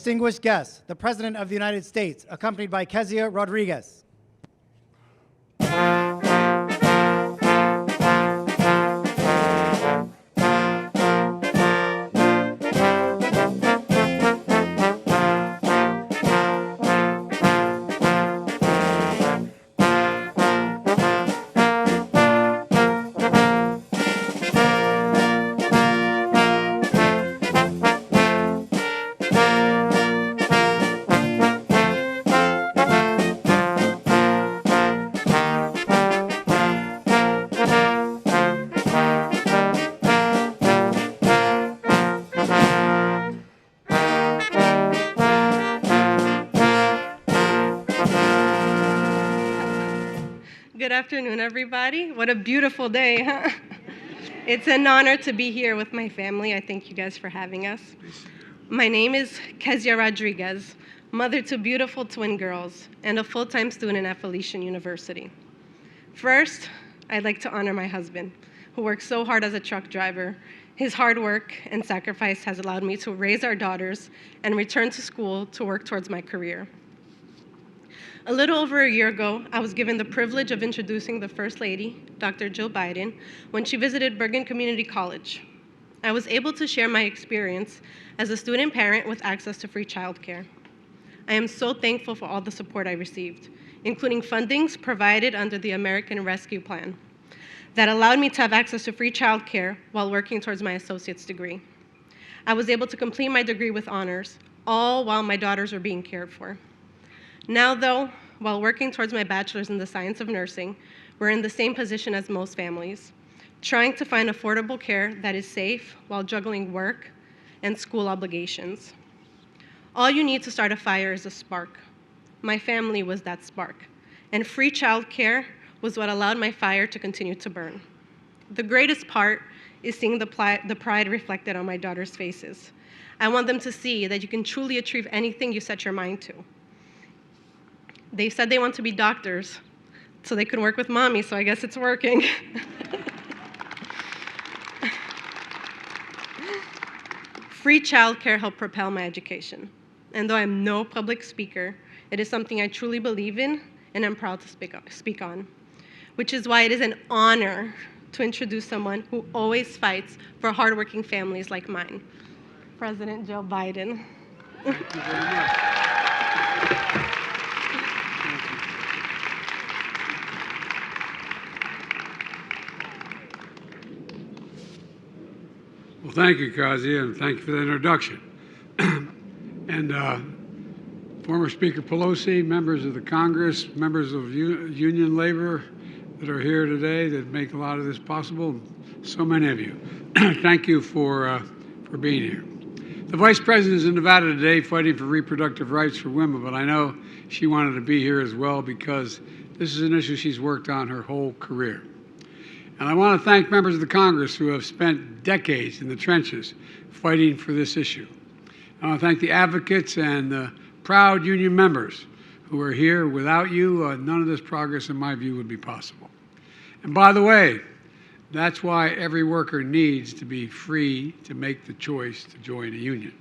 distinguished guests, the President of the United States, accompanied by Kezia Rodriguez. Good afternoon, everybody. What a beautiful day, huh? It's an honor to be here with my family. I thank you guys for having us. My name is Kezia Rodriguez, mother to beautiful twin girls, and a full-time student at Felician University. First, I'd like to honor my husband, who works so hard as a truck driver. His hard work and sacrifice has allowed me to raise our daughters and return to school to work towards my career. A little over a year ago, I was given the privilege of introducing the First Lady, Dr. Jill Biden, when she visited Bergen Community College. I was able to share my experience as a student parent with access to free childcare. I am so thankful for all the support I received, including fundings provided under the American Rescue Plan that allowed me to have access to free childcare while working towards my associate's degree. I was able to complete my degree with honors, all while my daughters were being cared for. Now, though, while working towards my bachelor's in the science of nursing, we're in the same position as most families, trying to find affordable care that is safe while juggling work and school obligations. All you need to start a fire is a spark. My family was that spark, and free childcare was what allowed my fire to continue to burn. The greatest part is seeing the pride reflected on my daughters' faces. I want them to see that you can truly achieve anything you set your mind to. They said they want to be doctors so they could work with mommy, so I guess it's working. Free childcare helped propel my education. And though I'm no public speaker, it is something I truly believe in and I'm proud to speak on, which is why it is an honor to introduce someone who always fights for hardworking families like mine, President Jill Biden. Thank you very much. Well, thank you, Kezia, and thank you for the introduction. And former Speaker Pelosi, members of the Congress, members of union labor that are here today that make a lot of this possible, so many of you. Thank you for being here. The Vice President is in Nevada today fighting for reproductive rights for women, but I know she wanted to be here as well because this is an issue she's worked on her whole career. And I want to thank members of the Congress who have spent decades in the trenches fighting for this issue. I want to thank the advocates and the proud union members who are here. Without you, none of this progress, in my view, would be possible. And by the way, that's why every worker needs to be free to make the choice to join a union.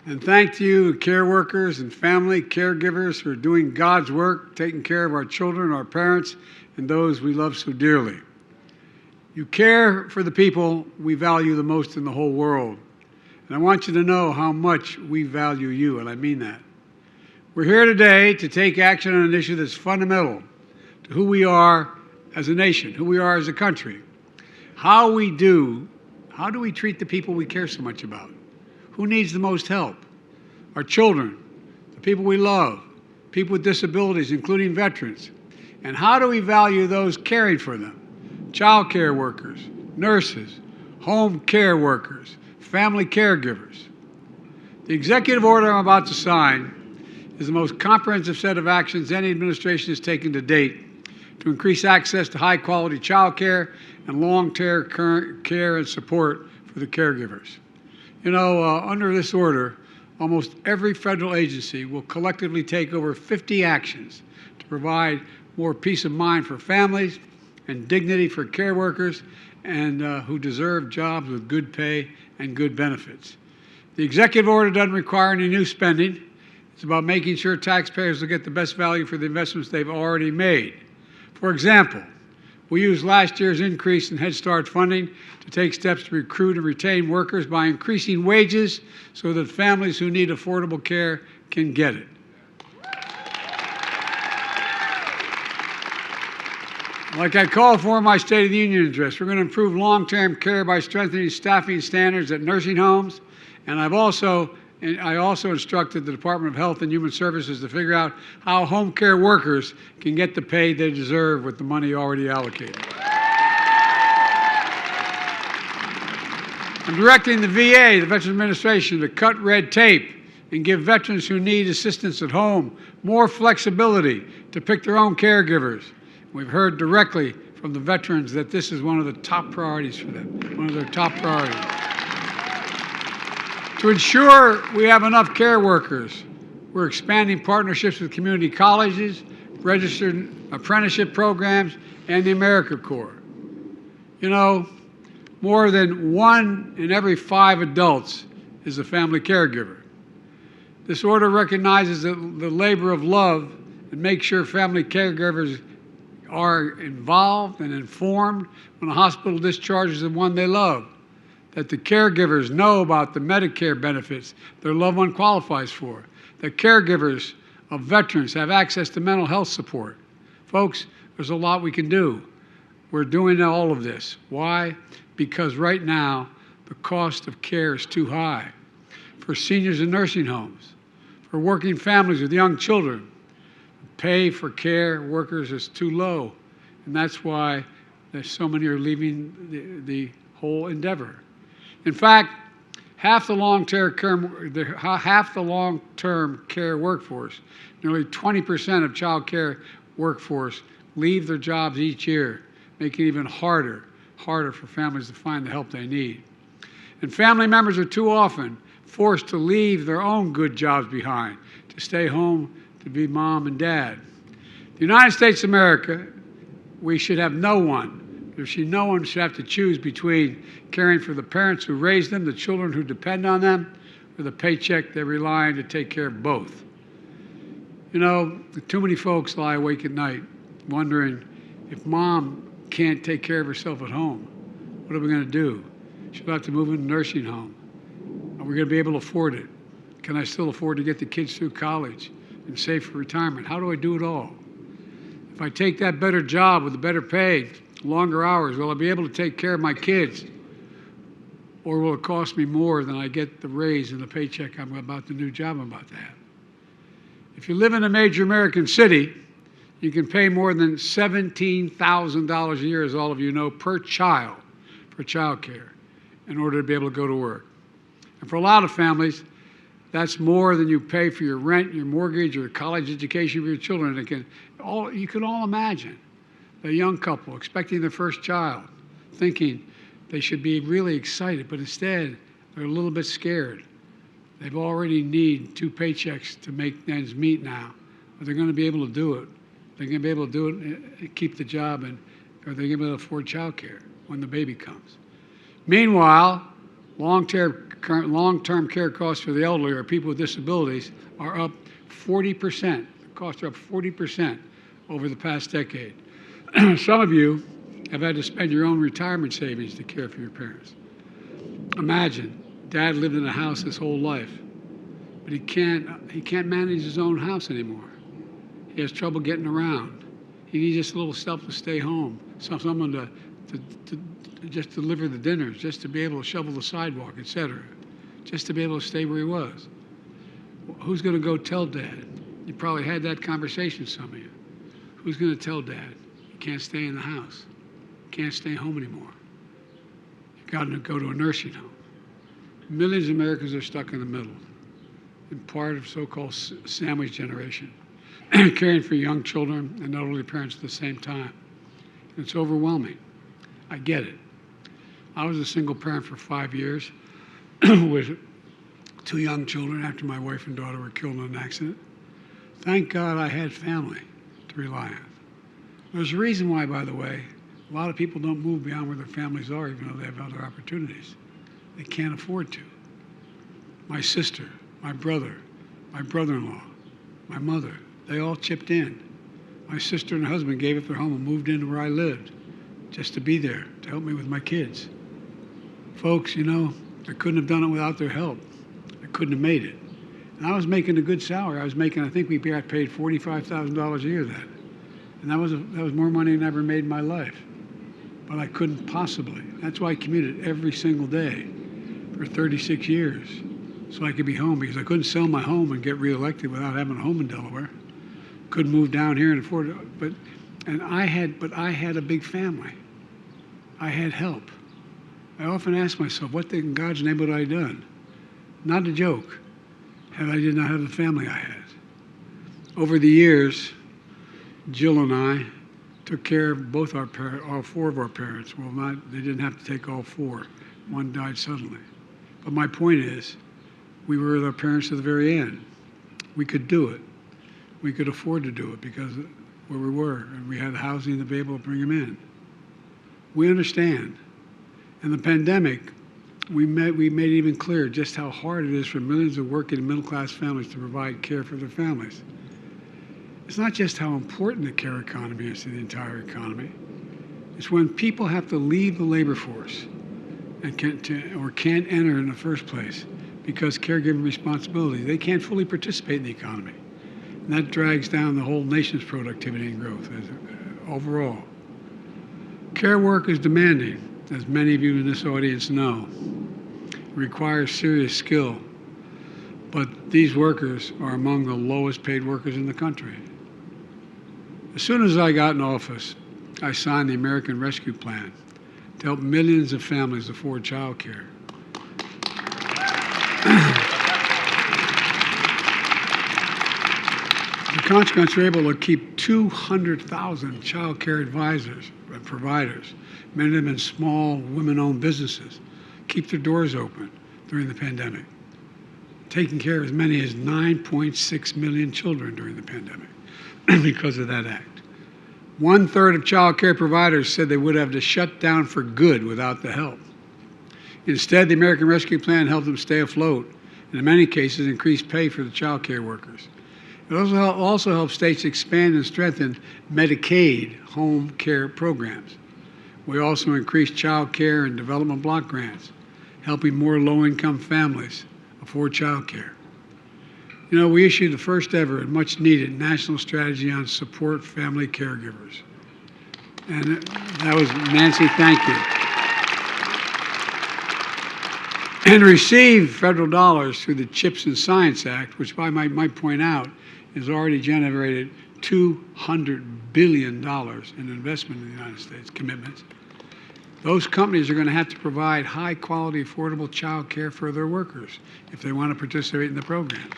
And thank you, care workers and family caregivers who are doing God's work, taking care of our children, our parents, and those we love so dearly. You care for the people we value the most in the whole world. And I want you to know how much we value you, and I mean that. We're here today to take action on an issue that's fundamental to who we are as a nation, who we are as a country. How do we treat the people we care so much about? Who needs the most help? Our children, the people we love, people with disabilities, including veterans. And how do we value those caring for them? Child care workers, nurses, home care workers, family caregivers. The executive order I'm about to sign is the most comprehensive set of actions any administration has taken to date to increase access to high-quality child care and long-term care and support for the caregivers. You know, under this order, almost every federal agency will collectively take over 50 actions to provide more peace of mind for families and dignity for care workers and who deserve jobs with good pay and good benefits. The executive order doesn't require any new spending. It's about making sure taxpayers will get the best value for the investments they've already made. For example, we used last year's increase in Head Start funding to take steps to recruit and retain workers by increasing wages so that families who need affordable care can get it. Like I called for in my State of the Union address, we're going to improve long-term care by strengthening staffing standards at nursing homes, and I also instructed the Department of Health and Human Services to figure out how home care workers can get the pay they deserve with the money already allocated. I'm directing the VA, the Veterans Administration, to cut red tape and give veterans who need assistance at home more flexibility to pick their own caregivers. We've heard directly from the veterans that this is one of the top priorities for them, one of their top priorities. To ensure we have enough care workers, we're expanding partnerships with community colleges, registered apprenticeship programs, and the AmeriCorps. You know, more than 1 in every 5 adults is a family caregiver. This order recognizes the labor of love and makes sure family caregivers are involved and informed when a hospital discharges the one they love, that the caregivers know about the Medicare benefits their loved one qualifies for, that caregivers of veterans have access to mental health support. Folks, there's a lot we can do. We're doing all of this. Why? Because right now, the cost of care is too high. For seniors in nursing homes, for working families with young children, pay for care workers is too low, and that's why there's so many are leaving the whole endeavor. In fact, half the long-term care workforce, nearly 20% of child care workforce, leave their jobs each year, making it even harder for families to find the help they need. And family members are too often forced to leave their own good jobs behind to stay home to be mom and dad. The United States of America, we should have no one should have to choose between caring for the parents who raised them, the children who depend on them, or the paycheck they rely on to take care of both. You know, too many folks lie awake at night wondering if mom can't take care of herself at home, what are we going to do? She'll have to move into a nursing home. Are we going to be able to afford it? Can I still afford to get the kids through college and save for retirement? How do I do it all? If I take that better job with a better pay, longer hours, will I be able to take care of my kids? Or will it cost me more than I get the raise and the paycheck the new job I'm about to have? If you live in a major American city, you can pay more than $17,000 a year, as all of you know, per child for child care in order to be able to go to work. And for a lot of families, that's more than you pay for your rent, your mortgage, or college education for your children. You can all imagine a young couple expecting their first child, thinking they should be really excited, but instead they're a little bit scared. They've already need 2 paychecks to make ends meet now. Are they going to be able to do it? They're going to be able to do it and keep the job, and are they going to be able to afford child care when the baby comes? Meanwhile, long-term care costs for the elderly or people with disabilities are up 40%. Costs are up 40% over the past decade. Some of you have had to spend your own retirement savings to care for your parents. Imagine, Dad lived in a house his whole life, but he can't manage his own house anymore. He has trouble getting around. He needs just a little help to stay home, someone to just deliver the dinners, just to be able to shovel the sidewalk, etc., just to be able to stay where he was. Who's going to go tell Dad? You probably had that conversation, some of you. Who's going to tell Dad? You can't stay in the house. You can't stay home anymore. You've got to go to a nursing home. Millions of Americans are stuck in the middle, in part of so-called sandwich generation, caring for young children and elderly parents at the same time. It's overwhelming. I get it. I was a single parent for 5 years with 2 young children after my wife and daughter were killed in an accident. Thank God I had family to rely on. There's a reason why, by the way, A lot of people don't move beyond where their families are, even though they have other opportunities. They can't afford to. My sister, my brother, my brother-in-law, my mother, they all chipped in. My sister and her husband gave up their home and moved into where I lived just to be there, to help me with my kids. Folks, you know, I couldn't have done it without their help. I couldn't have made it. And I was making a good salary. I was making, I think we got paid $45,000 a year then. And that was more money than I ever made in my life. But I couldn't possibly. That's why I commuted every single day for 36 years, so I could be home, because I couldn't sell my home and get reelected without having a home in Delaware. Couldn't move down here and afford it. But I had a big family. I had help. I often ask myself, what in God's name would I have done? Not a joke, had I did not have the family I had. Over the years, Jill and I took care of both our all four of our parents. Well, they didn't have to take all four. One died suddenly. But my point is, we were with our parents to the very end. We could do it. We could afford to do it because of where we were, and we had housing to be able to bring them in. We understand. In the pandemic, we made it even clearer just how hard it is for millions of working middle-class families to provide care for their families. It's not just how important the care economy is to the entire economy. It's when people have to leave the labor force and can't enter in the first place because caregiving responsibility. They can't fully participate in the economy. And that drags down the whole nation's productivity and growth overall. Care work is demanding, as many of you in this audience know. It requires serious skill. But these workers are among the lowest paid workers in the country. As soon as I got in office, I signed the American Rescue Plan to help millions of families afford child care. The consequence, we're able to keep 200,000 child care advisors and providers, many of them in small women-owned businesses, keep their doors open during the pandemic, taking care of as many as 9.6 million children during the pandemic because of that act. 1/3 of child care providers said they would have to shut down for good without the help. Instead, the American Rescue Plan helped them stay afloat, and in many cases, increased pay for the child care workers. It also helps states expand and strengthen Medicaid home care programs. We also increased child care and development block grants, helping more low-income families afford child care. You know, we issued the first ever and much needed national strategy on support family caregivers. And that was, Nancy, thank you. And received federal dollars through the CHIPS and Science Act, which I might point out has already generated $200 billion in investment in the United States, commitments. Those companies are going to have to provide high-quality, affordable child care for their workers if they want to participate in the program.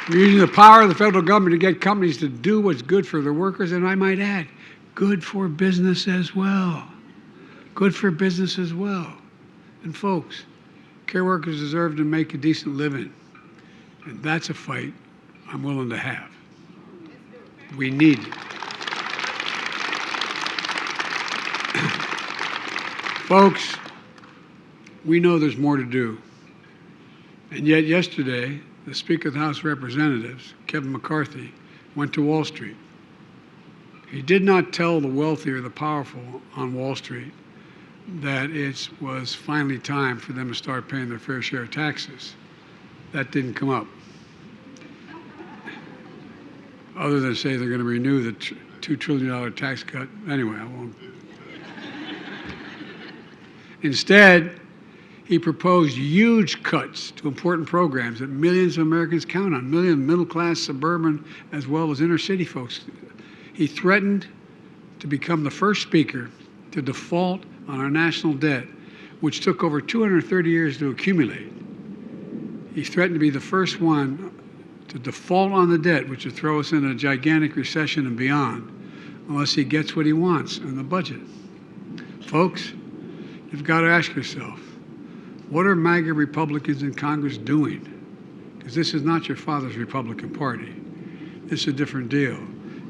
We're using the power of the federal government to get companies to do what's good for their workers, and I might add, good for business as well. Good for business as well. And folks, care workers deserve to make a decent living, and that's a fight I'm willing to have. We need it. Folks, we know there's more to do. And yet yesterday, the Speaker of the House of Representatives, Kevin McCarthy, went to Wall Street. He did not tell the wealthy or the powerful on Wall Street that it was finally time for them to start paying their fair share of taxes. That didn't come up. Other than say they're going to renew the $2 trillion tax cut. Anyway, I won't. Instead, he proposed huge cuts to important programs that millions of Americans count on, millions of middle-class, suburban, as well as inner-city folks. He threatened to become the first speaker to default on our national debt, which took over 230 years to accumulate. He threatened to be the first one to default on the debt, which would throw us in a gigantic recession and beyond, unless he gets what he wants in the budget. Folks, you've got to ask yourself, what are MAGA Republicans in Congress doing? Because this is not your father's Republican Party. This is a different deal.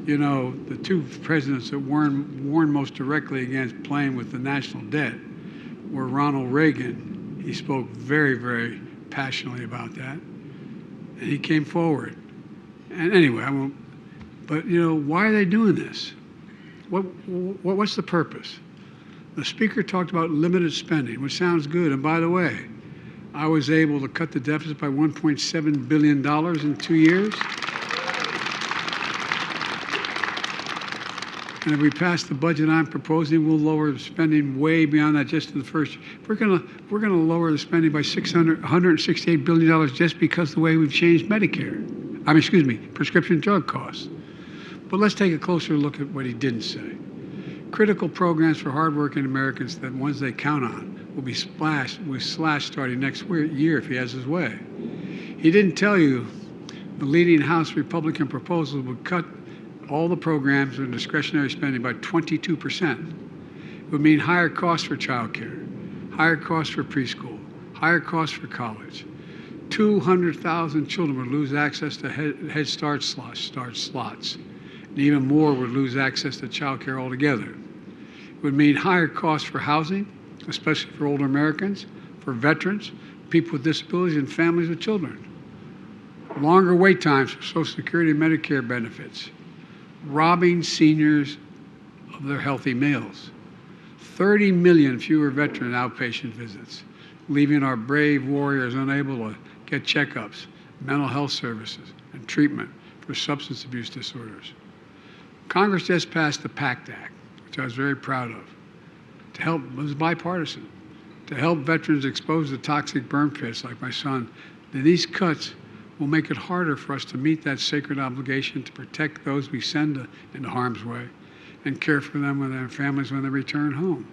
You know, the two presidents that warned most directly against playing with the national debt were Ronald Reagan. He spoke very, very passionately about that. And he came forward. And anyway, I won't, but you know, why are they doing this? What's the purpose? The speaker talked about limited spending, which sounds good. And by the way, I was able to cut the deficit by $1.7 billion in 2 years. And if we pass the budget I'm proposing, we'll lower the spending way beyond that just in the first year. We're gonna lower the spending by $168 billion just because of the way we've changed Medicare. Prescription drug costs. But let's take a closer look at what he didn't say. Critical programs for hardworking Americans, the ones they count on, will be slashed starting next year if he has his way. He didn't tell you the leading House Republican proposals would cut all the programs and discretionary spending by 22%. It would mean higher costs for child care, higher costs for preschool, higher costs for college. 200,000 children would lose access to Head Start slots. And even more would lose access to child care altogether. It would mean higher costs for housing, especially for older Americans, for veterans, people with disabilities, and families with children. Longer wait times for Social Security and Medicare benefits. Robbing seniors of their healthy meals. 30 million fewer veteran outpatient visits, leaving our brave warriors unable to get checkups, mental health services, and treatment for substance abuse disorders. Congress just passed the PACT Act, which I was very proud of, to help, it was bipartisan, to help veterans exposed to toxic burn pits like my son. These cuts will make it harder for us to meet that sacred obligation to protect those we send into harm's way and care for them and their families when they return home.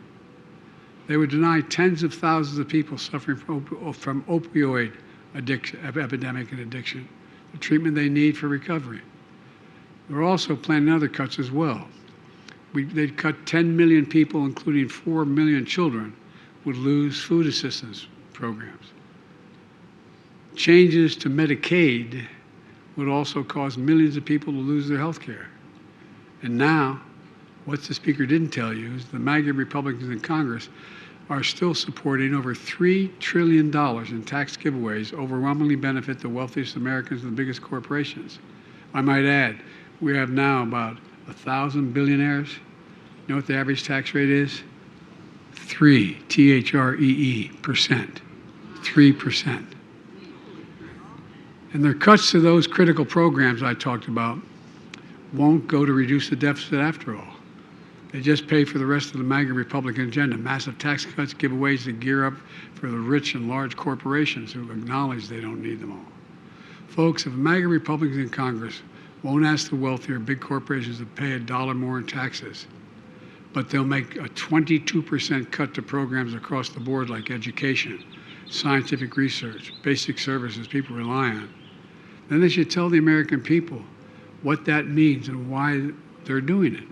They would deny tens of thousands of people suffering from opioid epidemic and addiction the treatment they need for recovery. We're also planning other cuts as well. They'd cut 10 million people, including 4 million children, would lose food assistance programs. Changes to Medicaid would also cause millions of people to lose their health care. And now, what the speaker didn't tell you is the MAGA Republicans in Congress are still supporting over $3 trillion in tax giveaways, overwhelmingly benefit the wealthiest Americans and the biggest corporations. I might add, we have now about 1,000 billionaires. You know what the average tax rate is? 3%. 3%. And their cuts to those critical programs I talked about won't go to reduce the deficit after all. They just pay for the rest of the MAGA Republican agenda, massive tax cuts, giveaways to gear up for the rich and large corporations who acknowledge they don't need them all. Folks, if MAGA Republicans in Congress won't ask the wealthier big corporations to pay $1 more in taxes, but they'll make a 22% cut to programs across the board like education, scientific research, basic services people rely on, then they should tell the American people what that means and why they're doing it.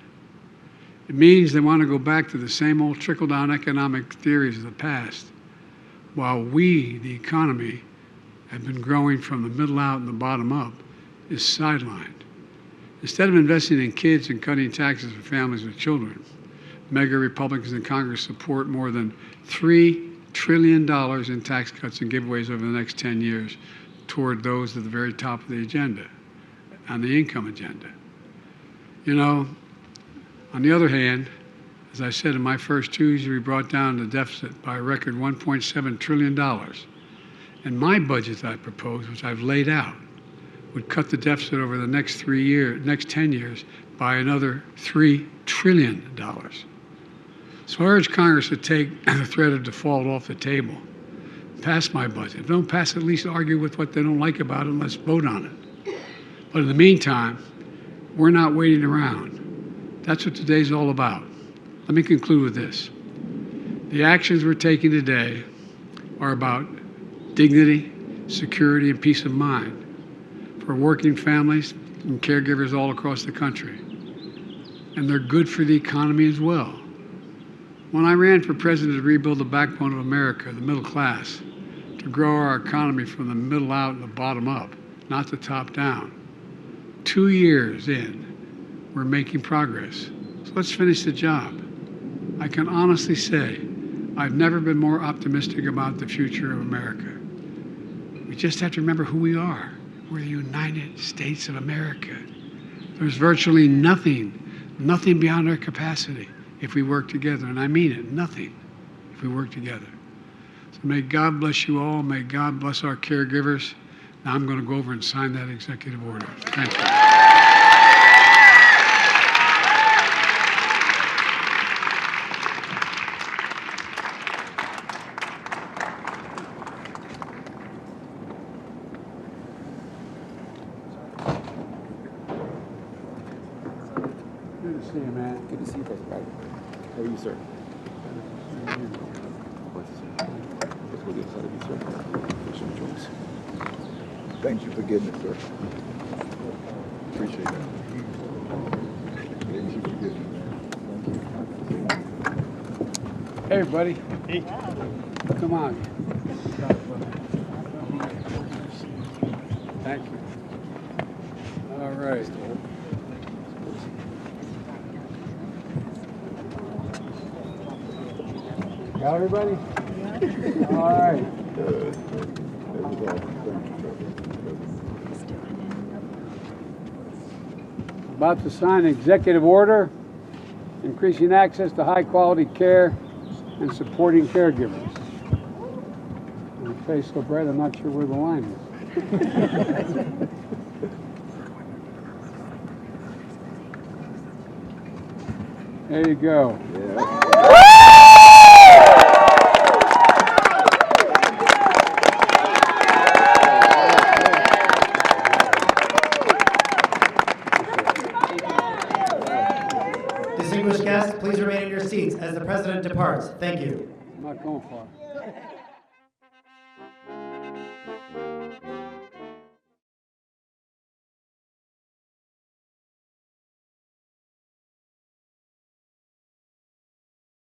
It means they want to go back to the same old trickle-down economic theories of the past, while we, the economy, have been growing from the middle out and the bottom up, is sidelined. Instead of investing in kids and cutting taxes for families with children, MAGA Republicans in Congress support more than $3 trillion in tax cuts and giveaways over the next 10 years toward those at the very top of the agenda, on the income agenda. You know, on the other hand, as I said in my first 2 years, we brought down the deficit by a record $1.7 trillion. And my budget that I proposed, which I've laid out, would cut the deficit over the next 10 years by another $3 trillion. So I urge Congress to take the threat of default off the table, pass my budget. If they don't pass it, at least argue with what they don't like about it and let's vote on it. But in the meantime, we're not waiting around. That's what today's all about. Let me conclude with this. The actions we're taking today are about dignity, security, and peace of mind for working families and caregivers all across the country. And they're good for the economy as well. When I ran for president to rebuild the backbone of America, the middle class, to grow our economy from the middle out and the bottom up, not the top down, 2 years in, we're making progress. So let's finish the job. I can honestly say I've never been more optimistic about the future of America. We just have to remember who we are. We're the United States of America. There's virtually nothing beyond our capacity if we work together. And I mean it, nothing if we work together. So may God bless you all. May God bless our caregivers. Now I'm going to go over and sign that executive order. Thank you. Good to see you, man. Good to see you, President Biden. How are you, sir? Thank you for getting it, sir. Appreciate that. Thank you for getting it. Hey, buddy. Hey. Come on. Thank you. All right. Got everybody? All right. About to sign an executive order increasing access to high-quality care and supporting caregivers. Your face so bright, I'm not sure where the line is. There you go. Distinguished guests, please remain in your seats as the President departs. Thank you. I'm not going far.